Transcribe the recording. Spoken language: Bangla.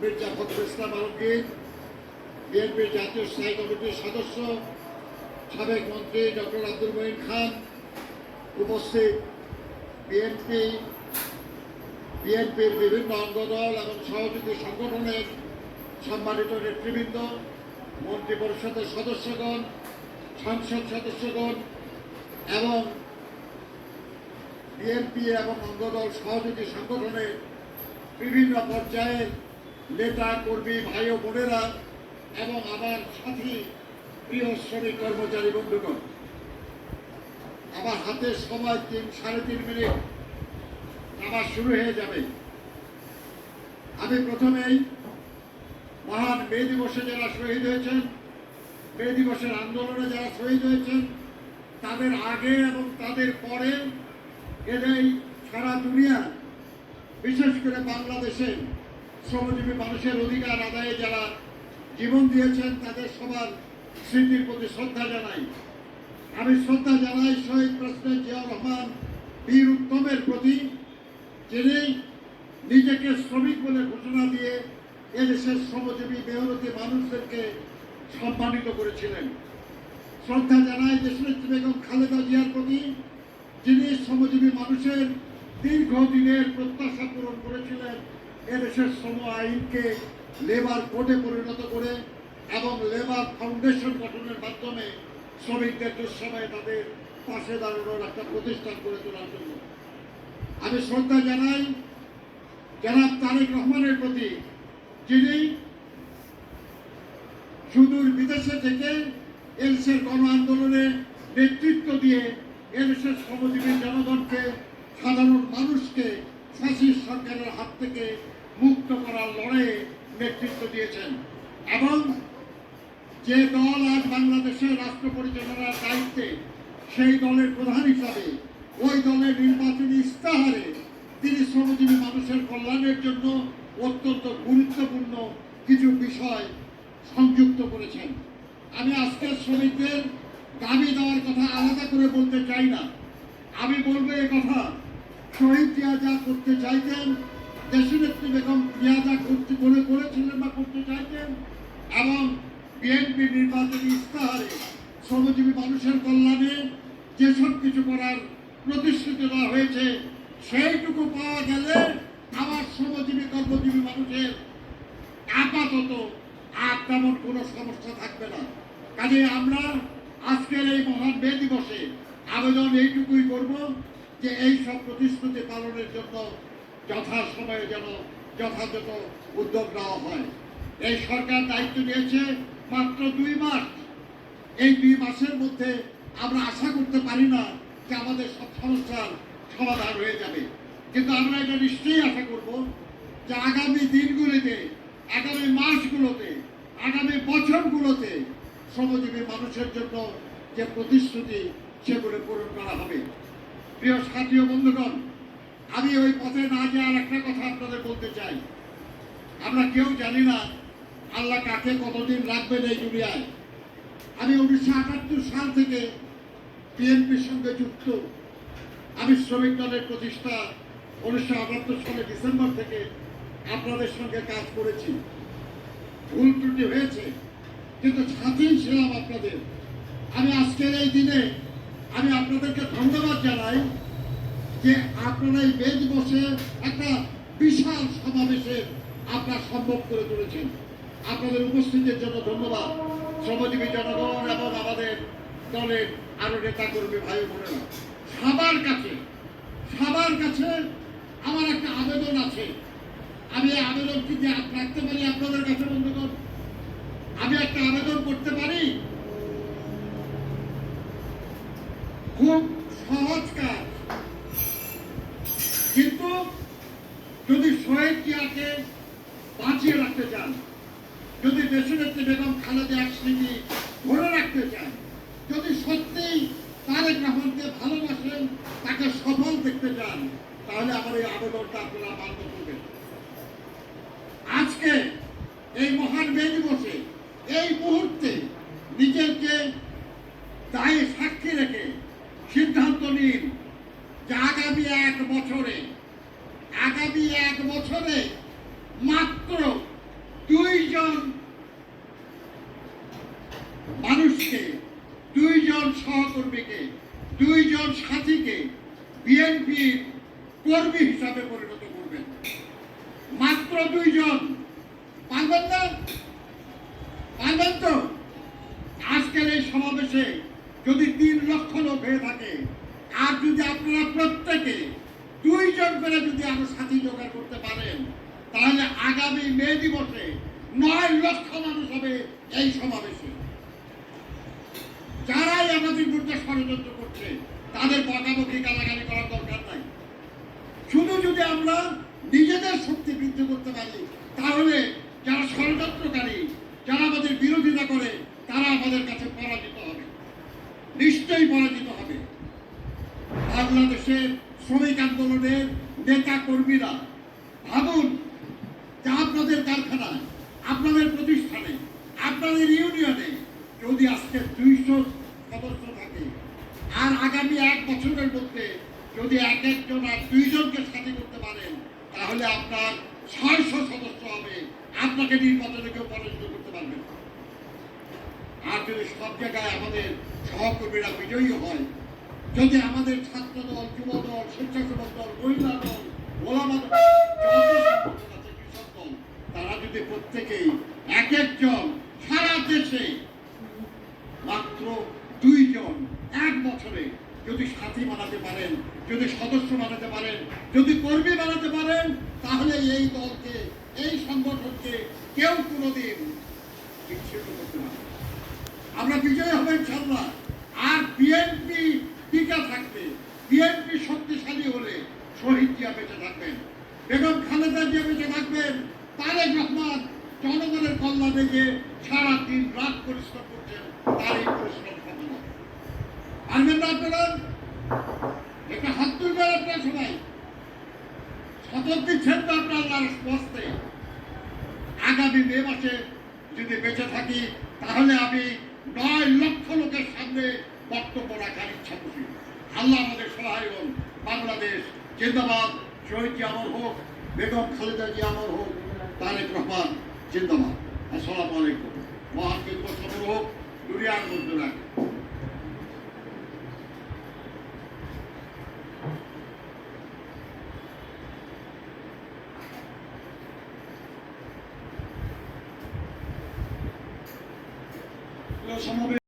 মির্জা ফখরুল ইসলাম আলমগীর, বিএনপির জাতীয় স্থায়ী কমিটির সদস্য, সাবেক মন্ত্রী ডক্টর আব্দুল মঈন খান, উপস্থিত বিএনপির বিভিন্ন অঙ্গদল এবং সহযোগী সংগঠনের সম্মানিত নেতৃবৃন্দ, মন্ত্রী পরিষদের সদস্যগণ, সংসদ সদস্যগণ এবং বিএনপি এবং অঙ্গদল সহযোগী সংগঠনের বিভিন্ন পর্যায়ের নেতা কর্মী ভাই ও বোনেরা এবং আমার সাথী প্রিয় শ্রমিক কর্মচারী বন্ধুগণ, আমার হাতে সময় 3-3.5 মিনিট আমার শুরু হয়ে যাবে। আমি প্রথমেই মহান মে দিবসে যারা শহীদ হয়েছেন, মে দিবসের আন্দোলনে যারা শহীদ হয়েছেন, তাদের আগে এবং তাদের পরে এদের সারা দুনিয়া, বিশেষ করে বাংলাদেশে শ্রমজীবী মানুষের অধিকার আদায়ে যারা জীবন দিয়েছেন, তাদের সবার স্মৃতির প্রতি শ্রদ্ধা জানাই। আমি শ্রদ্ধা জানাই শহীদ প্রেসিডেন্ট জিয়াউর রহমান বীর উত্তমের প্রতি, যিনি নিজেকে শ্রমিক বলে ঘোষণা দিয়ে এদেশের শ্রমজীবী মেহনতি মানুষদেরকে সম্মানিত করেছিলেন। শ্রদ্ধা জানাই দেশনেত্রী বেগম খালেদা জিয়ার প্রতি, যিনি শ্রমজীবী মানুষের দীর্ঘদিনের প্রত্যাশা পূরণ করেছিলেন এদেশের শ্রম আইনকে লেবার কোডে পরিণত করে এবং লেবার ফাউন্ডেশন গঠনের মাধ্যমে শ্রমিকদের দুঃসময়ে তাদের পাশে দাঁড়ানোর একটা প্রতিষ্ঠান করে তোলার জন্য। আমি শ্রদ্ধা জানাই জনাব তারেক রহমানের প্রতি, যিনি সুদূর বিদেশে থেকে এদেশের গণ আন্দোলনে নেতৃত্ব দিয়ে এদেশের শ্রমজীবী জনগণকে, সাধারণ মানুষকে ফ্যাসিস্ট সরকারের হাত থেকে মুক্ত করার লড়াইয়ে নেতৃত্ব দিয়েছেন এবং যে দল আজ বাংলাদেশের রাষ্ট্র পরিচালনার দায়িত্বে, সেই দলের প্রধান হিসাবে ওই দলের নির্বাচনী ইস্তাহারে তিনি শ্রমজীবী মানুষের কল্যাণের জন্য অত্যন্ত গুরুত্বপূর্ণ কিছু বিষয় সংযুক্ত করেছেন। আমি আজকের শ্রমিকদের দাবি দেওয়ার কথা আলাদা করে বলতে চাই না। আমি বলবো এ কথা, শহীদ জিয়া যা করতে চাইতেন, দেশনেত্রী বেগম জিয়া যা করেছিলেন বা করতে চাইতেন, এবং বিএনপি নির্বাচনী ইস্তাহারে শ্রমজীবী মানুষের কল্যাণে যেসব কিছু করার প্রতিশ্রুতি দেওয়া হয়েছে, সেইটুকু পাওয়া গেলে আমার শ্রমজীবী কর্মজীবী মানুষের আপাতত আর তেমন কোনো সমস্যা থাকবে না। কাজে আমরা আজকের এই মহান মে দিবসে আবেদন এইটুকুই করব যে এই সব প্রতিশ্রুতি পালনের জন্য যথাসময়ে যেন যথাযথ উদ্যোগ নেওয়া হয়। এই সরকার দায়িত্ব নিয়েছে মাত্র 2 মাস। এই 2 মাসের মধ্যে আমরা আশা করতে পারি না যে আমাদের সব সমস্যার সমাধান হয়ে যাবে, কিন্তু আমরা এটা নিশ্চয়ই আশা করব যে আগামী দিনগুলিতে, আগামী মাসগুলোতে, আগামী বছরগুলোতে শ্রমজীবী মানুষের জন্য যে প্রতিশ্রুতি, সেগুলো পূরণ করা হবে। প্রিয় সাথী ও বন্ধুগণ, আমি ওই পথে না যাওয়ার একটা কথা আপনাদের বলতে চাই। আমরা কেউ জানি না আল্লাহ কাকে কতদিন রাখবেন এই দুনিয়ায়। আমি 1978 সাল থেকে বিএনপির সঙ্গে যুক্ত। আমি শ্রমিক দলের প্রতিষ্ঠা 1978 সালের ডিসেম্বর থেকে আপনাদের সঙ্গে কাজ করেছি। ভুল ত্রুটি হয়েছে, কিন্তু সাথী ছিলাম আপনাদের। আমি আজকের এই দিনে আমি আপনাদেরকে ধন্যবাদ জানাই যে আপনারা এই মে দিবসে একটা বিশাল সমাবেশের আপনারা সম্ভব করে তুলেছেন। আপনাদের উপস্থিতির জন্য ধন্যবাদ শ্রমজীবী জনগণ এবং আমাদের দলের আরো নেতা কর্মী ভাই বোনেরা। সবার কাছে আমার একটা আবেদন আছে। আমি এই আবেদন কি যে রাখতে পারি আপনাদের কাছে বন্ধুগণ? আমি একটা আবেদন করতে পারি। খুব সহজ কাজ, কিন্তু যদি শহীদ জিয়াকে বাঁচিয়ে রাখতে চান, যদি দেশনেত্রী বেগম খালেদার স্মৃতি ধরে রাখতে চান, যদি সত্যিই তারেক রহমানকে ভালোবাসেন, তাকে সফল দেখতে চান, তাহলে আমার এই আবেদনটা আপনারা মান্য করবেন। আজকে এই মহান মে দিবসে, এই মুহূর্তে নিজেকে দায়ী সাক্ষী রেখে সিদ্ধান্ত নিন যে আগামী 1 বছরে মাত্র মানুষকে, 2 জন সহকর্মীকে, 2 জন সাথীকে বিএনপির কর্মী হিসাবে পরিণত করবেন। মাত্র 2 জন। পারবেন না? পারবেন তো? আজকের এই সমাবেশে যদি 3 লক্ষ লোক হয়ে থাকে, আর যদি আপনারা প্রত্যেকে 2 জন করে যদি আরো সাথী জোগাড় করতে পারেন, তাহলে আগামী মে দিবসে 9 লক্ষ মানুষ হবে এই সমাবেশে। যারাই আমাদের বিরুদ্ধে ষড়যন্ত্র করছে তাদের বকাবকি গালাগালি করার দরকার নাই। শুধু যদি আমরা নিজেদের শক্তি বৃদ্ধি করতে পারি, তাহলে যারা ষড়যন্ত্রকারী, যারা আমাদের বিরোধিতা করে, তারা আমাদের কাছে পরাজিত হবে, নিশ্চয়ই পরাজিত হবে। বাংলাদেশের শ্রমিক আন্দোলনের নেতা কর্মীরা ভাবুন যে আপনাদের কারখানায়, আপনাদের প্রতিষ্ঠানে, আপনাদের ইউনিয়নে যদি আজকে 200 সদস্য থাকে, আর আগামী 1 বছরের মধ্যে যদি একজন আর 2 জনকে সাথী করতে পারেন, তাহলে আপনার 600 সদস্য হবে। আপনাকে নির্বাচনে কেউ পরাজিত করতে পারবে না। আর যদি সব জায়গায় আমাদের সহকর্মীরা বিজয়ী হয়, যদি আমাদের ছাত্র দল, যুব দল, স্বেচ্ছাসেবক দল, মহিলা দল, ওলামা দল, কৃষক দল, তারা যদি প্রত্যেকেই এক একজন সারা দেশে মাত্র 2 জন 1 বছরে যদি সাথী বানাতে পারেন, যদি সদস্য বানাতে পারেন, যদি কর্মী বানাতে পারেন, তাহলে এই দলকে, এই সংগঠনকে কেউ কোনোদিন বিচ্ছিন্ন করতে পারবে। আমরা বিজয় হব ইনশাআল্লাহ। আর বিএনপি টিকা থাকবে, বিএনপি শক্তিশালী হলে শহীদ জিয়া বেঁচে থাকবেন, বেগম খালেদা জিয়া বেঁচে থাকবেন, তারেক রহমান জনগণের কল্যাণে যে সারা দিন রাত পরিশ্রম করছেন, তার এই পরিশ্রম হবে না। পারবেন না আপনারা? একটা হাত তুলবেন আপনারা সবাই। শপথ দিচ্ছেন তো আপনার আল্লাহর হস্তে। আগামী মে মাসে যদি বেঁচে থাকি, তাহলে আমি 9 লক্ষ লোকের সামনে বক্তব্য রাখার ইচ্ছা করি। আল্লাহ আমাদের সহায় হন। বাংলাদেশ জিন্দাবাদ। শহীদ জিয়া অমর হোক, বেগম খালেদা জিয়া অমর হোক, তারেক রহমান জিন্দাবাদ। আসসালামু আলাইকুম। মহান দিবস অমর হোক, দুনিয়ার মধ্যে রাখ। সমাবেশ